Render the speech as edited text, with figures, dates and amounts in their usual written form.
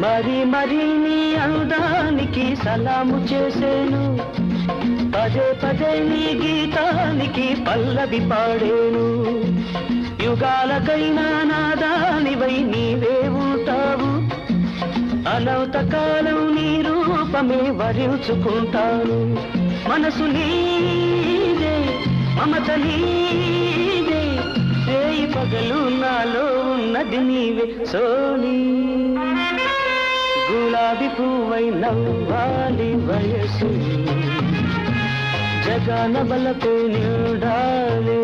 మరి మరి నీ అందానికి సలాము చేసేను, పదే పదే నీ గీతానికి పల్లవి పాడేను. యుగాలకైనా నాదానివై నీవే ఉంటావు, అనంత కాలం నీ రూపమే వరించుకుంటాను. మనసు నీదే, మమత నీదే, రేయి పగలు నాలో ఉన్నది నీవే సోనీ. గులాబీ పువ్వై నవ్వాలి వయసు, జగాన బలపై నిండాలి.